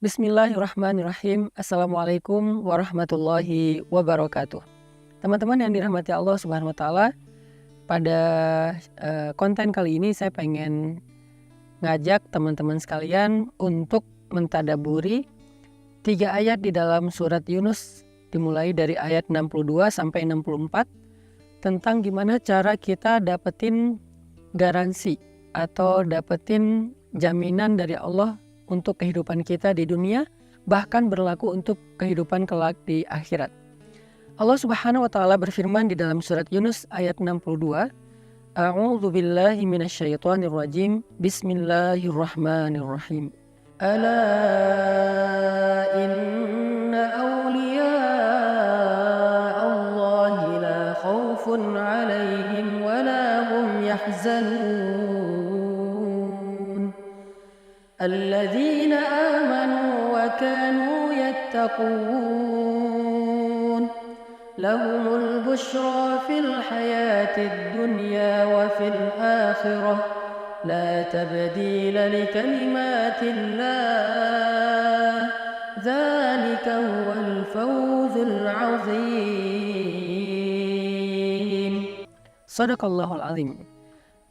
Bismillahirrahmanirrahim. Assalamualaikum warahmatullahi wabarakatuh. Teman-teman yang dirahmati Allah Subhanahu wa taala, pada konten kali ini saya pengen ngajak teman-teman sekalian untuk mentadaburi 3 ayat di dalam surat Yunus, dimulai dari ayat 62 sampai 64, tentang gimana cara kita dapetin garansi atau dapetin jaminan dari Allah untuk kehidupan kita di dunia, bahkan berlaku untuk kehidupan kelak di akhirat. Allah Subhanahu wa taala berfirman di dalam surat Yunus ayat 62, A'udzu billahi minasyaitonir rajim. Bismillahirrahmanirrahim. Ala inna awliya Allahi la khaufun 'alaihim wa la hum yahzanun. الذين آمنوا وكانوا يتقون لهم البشرى في الحياة الدنيا وفي الآخرة لا تبديل لكلمات الله ذلك هو الفوز العظيم. Sadaqallahul azim.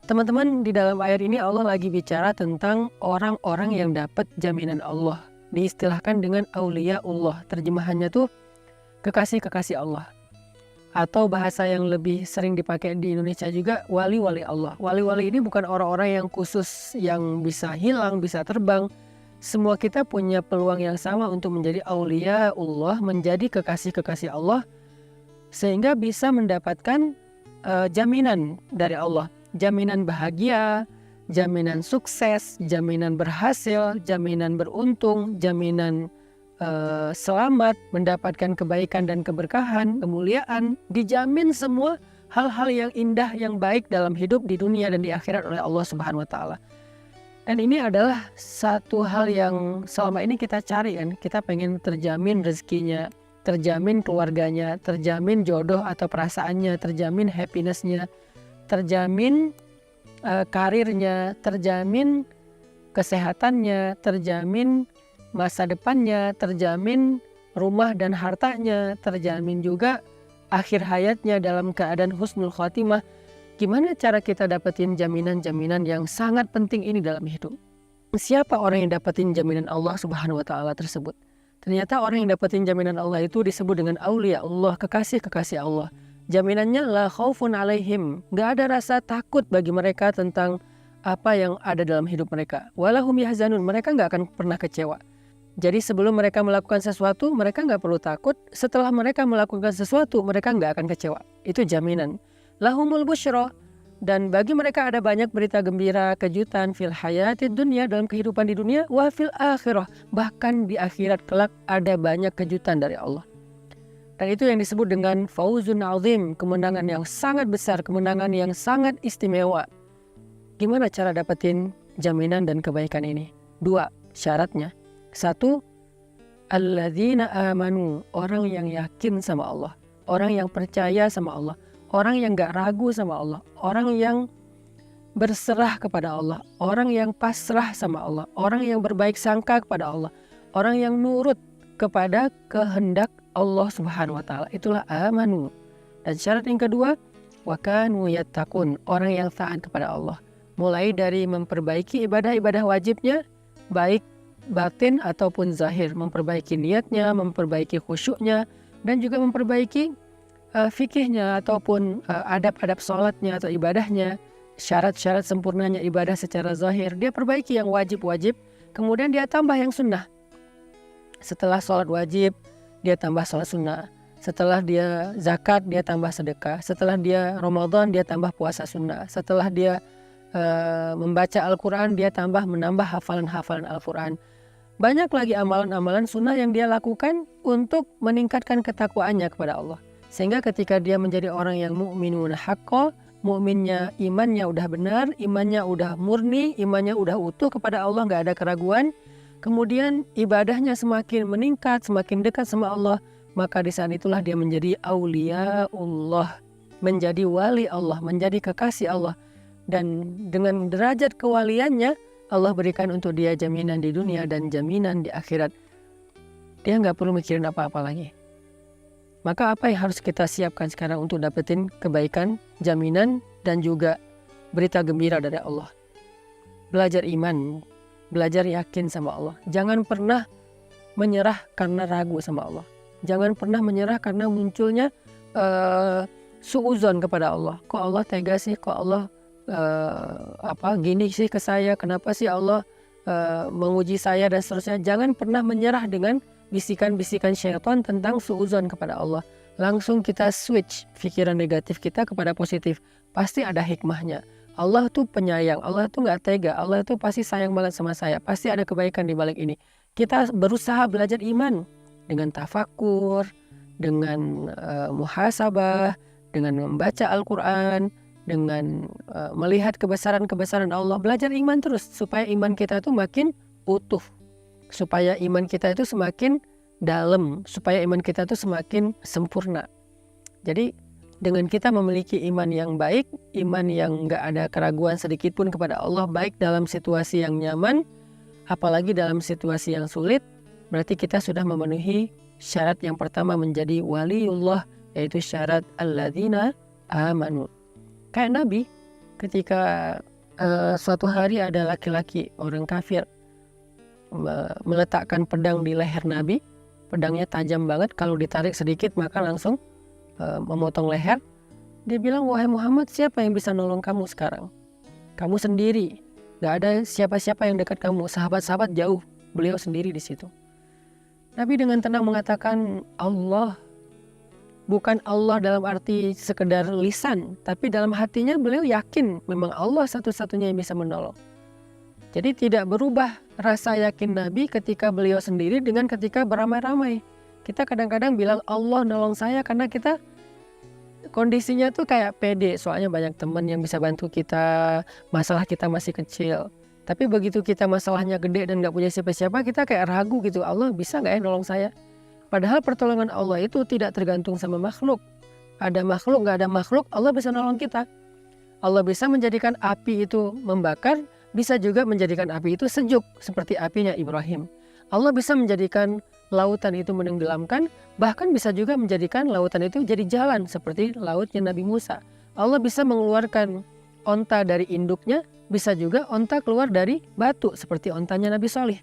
Teman-teman, di dalam ayat ini Allah lagi bicara tentang orang-orang yang dapat jaminan Allah. Diistilahkan dengan auliyaullah. Terjemahannya tuh kekasih-kekasih Allah. Atau bahasa yang lebih sering dipakai di Indonesia juga, wali-wali Allah. Wali-wali ini bukan orang-orang yang khusus yang bisa hilang, bisa terbang. Semua kita punya peluang yang sama untuk menjadi auliyaullah, menjadi kekasih-kekasih Allah, sehingga bisa mendapatkan jaminan dari Allah. Jaminan bahagia, jaminan sukses, jaminan berhasil, jaminan beruntung, jaminan selamat, mendapatkan kebaikan dan keberkahan, kemuliaan, dijamin semua hal-hal yang indah, yang baik dalam hidup di dunia dan di akhirat oleh Allah Subhanahu wa taala. Dan ini adalah satu hal yang selama ini kita cari kan, kita pengen terjamin rezekinya, terjamin keluarganya, terjamin jodoh atau perasaannya, terjamin happiness-nya, terjamin karirnya, terjamin kesehatannya, terjamin masa depannya, terjamin rumah dan hartanya, terjamin juga akhir hayatnya dalam keadaan husnul khotimah. Gimana cara kita dapetin jaminan-jaminan yang sangat penting ini dalam hidup? Siapa orang yang dapetin jaminan Allah Subhanahu wa taala tersebut? Ternyata orang yang dapetin jaminan Allah itu disebut dengan aulia Allah, kekasih-kekasih Allah. Jaminannya la khaufun alaihim, gak ada rasa takut bagi mereka tentang apa yang ada dalam hidup mereka. Walahum yahzanun, mereka gak akan pernah kecewa. Jadi sebelum mereka melakukan sesuatu, mereka gak perlu takut. Setelah mereka melakukan sesuatu, mereka gak akan kecewa. Itu jaminan. Lahumul busyra, dan bagi mereka ada banyak berita gembira, kejutan fil hayatid dunya, dalam kehidupan di dunia, wa fil akhirah, bahkan di akhirat kelak ada banyak kejutan dari Allah. Dan itu yang disebut dengan fauzun azim, kemenangan yang sangat besar, kemenangan yang sangat istimewa. Gimana cara dapetin jaminan dan kebaikan ini? 2 syaratnya. 1, alladzina amanu, orang yang yakin sama Allah, orang yang percaya sama Allah, orang yang gak ragu sama Allah, orang yang berserah kepada Allah, orang yang pasrah sama Allah, orang yang berbaik sangka kepada Allah, orang yang nurut kepada kehendak Allah Subhanahu wa taala. Itulah amanu. Dan syarat yang kedua, wa kanu yattaqun, orang yang taat kepada Allah. Mulai dari memperbaiki ibadah-ibadah wajibnya, baik batin ataupun zahir, memperbaiki niatnya, memperbaiki khusyuknya, dan juga memperbaiki fikihnya ataupun adab-adab sholatnya atau ibadahnya, syarat-syarat sempurnanya ibadah secara zahir. Dia perbaiki yang wajib-wajib, kemudian dia tambah yang sunnah. Setelah sholat wajib, dia tambah sholat sunnah. Setelah dia zakat, dia tambah sedekah. Setelah dia Ramadan, dia tambah puasa sunnah. Setelah dia membaca Al-Quran, dia menambah hafalan-hafalan Al-Quran. Banyak lagi amalan-amalan sunnah yang dia lakukan untuk meningkatkan ketakwaannya kepada Allah. Sehingga ketika dia menjadi orang yang mu'minun haqqo, mu'minnya, imannya udah benar, imannya udah murni, imannya udah utuh kepada Allah, gak ada keraguan. Kemudian ibadahnya semakin meningkat, semakin dekat sama Allah, maka di saat itulah dia menjadi auliyaullah, menjadi wali Allah, menjadi kekasih Allah. Dan dengan derajat kewaliannya, Allah berikan untuk dia jaminan di dunia dan jaminan di akhirat. Dia nggak perlu mikirin apa-apa lagi. Maka apa yang harus kita siapkan sekarang untuk dapetin kebaikan, jaminan, dan juga berita gembira dari Allah? Belajar iman, belajar yakin sama Allah. Jangan pernah menyerah karena ragu sama Allah. Jangan pernah menyerah karena munculnya suuzon kepada Allah. Kok Allah tega sih? Kok Allah gini sih ke saya? Kenapa sih Allah menguji saya dan seterusnya? Jangan pernah menyerah dengan bisikan-bisikan syaitan tentang suuzon kepada Allah. Langsung kita switch pikiran negatif kita kepada positif. Pasti ada hikmahnya. Allah tuh penyayang, Allah tuh gak tega, Allah tuh pasti sayang banget sama saya. Pasti ada kebaikan di balik ini. Kita berusaha belajar iman dengan tafakur, dengan muhasabah, dengan membaca Al-Quran, dengan melihat kebesaran-kebesaran Allah. Belajar iman terus supaya iman kita itu makin utuh, supaya iman kita itu semakin dalam, supaya iman kita itu semakin sempurna. Jadi dengan kita memiliki iman yang baik, iman yang gak ada keraguan sedikit pun kepada Allah, baik dalam situasi yang nyaman, apalagi dalam situasi yang sulit, berarti kita sudah memenuhi syarat yang pertama menjadi waliullah, yaitu syarat alladzina amanu. Kayak Nabi, ketika suatu hari ada laki-laki, orang kafir, meletakkan pedang di leher Nabi. Pedangnya tajam banget, kalau ditarik sedikit maka langsung memotong leher. Dia bilang, wahai Muhammad, siapa yang bisa nolong kamu sekarang? Kamu sendiri, gak ada siapa-siapa yang dekat kamu. Sahabat-sahabat jauh, beliau sendiri di situ. Nabi dengan tenang mengatakan, Allah. Bukan Allah dalam arti sekedar lisan, tapi dalam hatinya beliau yakin memang Allah satu-satunya yang bisa menolong. Jadi tidak berubah rasa yakin Nabi ketika beliau sendiri dengan ketika beramai-ramai. Kita kadang-kadang bilang Allah nolong saya karena kita kondisinya tuh kayak pede, soalnya banyak teman yang bisa bantu kita, masalah kita masih kecil. Tapi begitu kita masalahnya gede dan gak punya siapa-siapa, kita kayak ragu gitu, Allah bisa gak ya nolong saya? Padahal pertolongan Allah itu tidak tergantung sama makhluk. Ada makhluk, gak ada makhluk, Allah bisa nolong kita. Allah bisa menjadikan api itu membakar, bisa juga menjadikan api itu sejuk, seperti apinya Ibrahim. Allah bisa menjadikan lautan itu menenggelamkan, bahkan bisa juga menjadikan lautan itu jadi jalan, seperti lautnya Nabi Musa. Allah bisa mengeluarkan onta dari induknya, bisa juga onta keluar dari batu, seperti ontanya Nabi Saleh.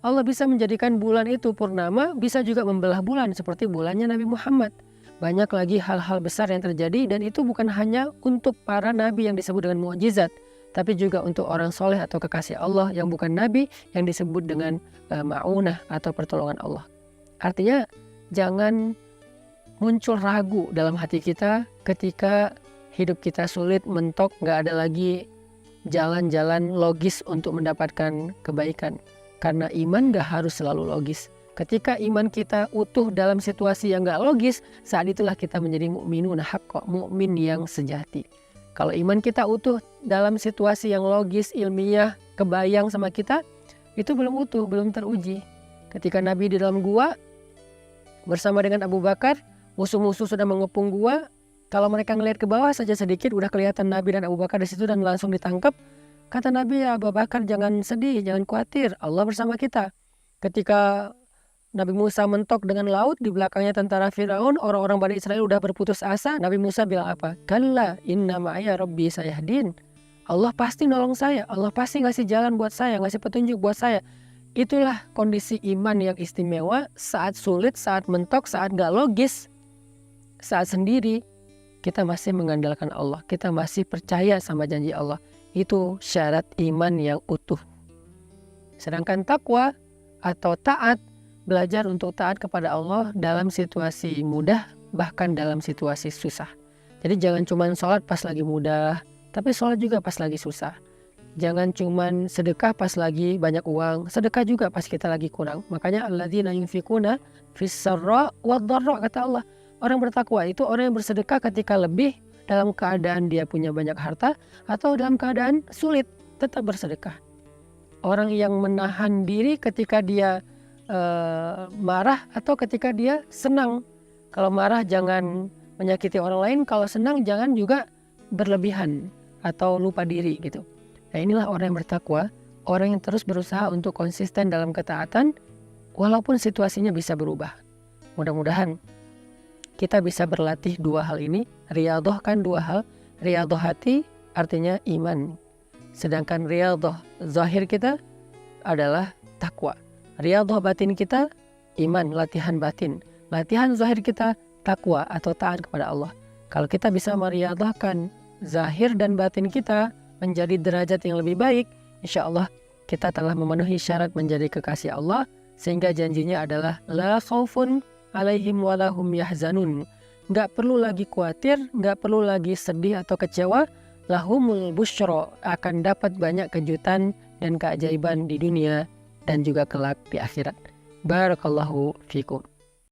Allah bisa menjadikan bulan itu purnama, bisa juga membelah bulan, seperti bulannya Nabi Muhammad. Banyak lagi hal-hal besar yang terjadi, dan itu bukan hanya untuk para nabi yang disebut dengan mukjizat, tapi juga untuk orang soleh atau kekasih Allah yang bukan nabi, yang disebut dengan ma'unah atau pertolongan Allah. Artinya jangan muncul ragu dalam hati kita ketika hidup kita sulit, mentok, gak ada lagi jalan-jalan logis untuk mendapatkan kebaikan. Karena iman gak harus selalu logis. Ketika iman kita utuh dalam situasi yang gak logis, saat itulah kita menjadi mukminun haqqa, mukmin yang sejati. Kalau iman kita utuh dalam situasi yang logis, ilmiah, kebayang sama kita, itu belum utuh, belum teruji. Ketika Nabi di dalam gua bersama dengan Abu Bakar, musuh-musuh sudah mengepung gua. Kalau mereka ngelihat ke bawah saja sedikit, udah kelihatan Nabi dan Abu Bakar di situ dan langsung ditangkap. Kata Nabi, ya Abu Bakar, jangan sedih, jangan khawatir, Allah bersama kita. Ketika Nabi Musa mentok dengan laut, di belakangnya tentara Firaun, orang-orang Bani Israel udah berputus asa. Nabi Musa bilang apa? Kalla inna ma'aya rabbi sayahdin. Allah pasti nolong saya, Allah pasti ngasih jalan buat saya, ngasih petunjuk buat saya. Itulah kondisi iman yang istimewa saat sulit, saat mentok, saat gak logis, saat sendiri. Kita masih mengandalkan Allah, kita masih percaya sama janji Allah. Itu syarat iman yang utuh. Sedangkan takwa atau taat, belajar untuk taat kepada Allah dalam situasi mudah, bahkan dalam situasi susah. Jadi jangan cuma sholat pas lagi mudah, tapi sholat juga pas lagi susah. Jangan cuman sedekah pas lagi banyak uang, sedekah juga pas kita lagi kurang. Makanya alladzina yunfikuna fis-sarra wad-dharra, kata Allah. Orang bertakwa itu orang yang bersedekah ketika lebih, dalam keadaan dia punya banyak harta, atau dalam keadaan sulit tetap bersedekah. Orang yang menahan diri ketika dia marah atau ketika dia senang. Kalau marah jangan menyakiti orang lain, kalau senang jangan juga berlebihan atau lupa diri gitu. Nah, inilah orang yang bertakwa, orang yang terus berusaha untuk konsisten dalam ketaatan walaupun situasinya bisa berubah. Mudah-mudahan kita bisa berlatih dua hal ini. Riyadhah kan dua hal. Riyadhah hati artinya iman. Sedangkan riyadhah zahir kita adalah takwa. Riyadhah batin kita iman, latihan batin. Latihan zahir kita takwa atau taat kepada Allah. Kalau kita bisa meriyadhahkan zahir dan batin kita menjadi derajat yang lebih baik, insya Allah kita telah memenuhi syarat menjadi kekasih Allah, sehingga janjinya adalah la khaufun alaihim walahum yahzanun. Nggak perlu lagi khawatir, nggak perlu lagi sedih atau kecewa. Lahumul busyra, akan dapat banyak kejutan dan keajaiban di dunia dan juga kelak di akhirat. Barakallahu fikum.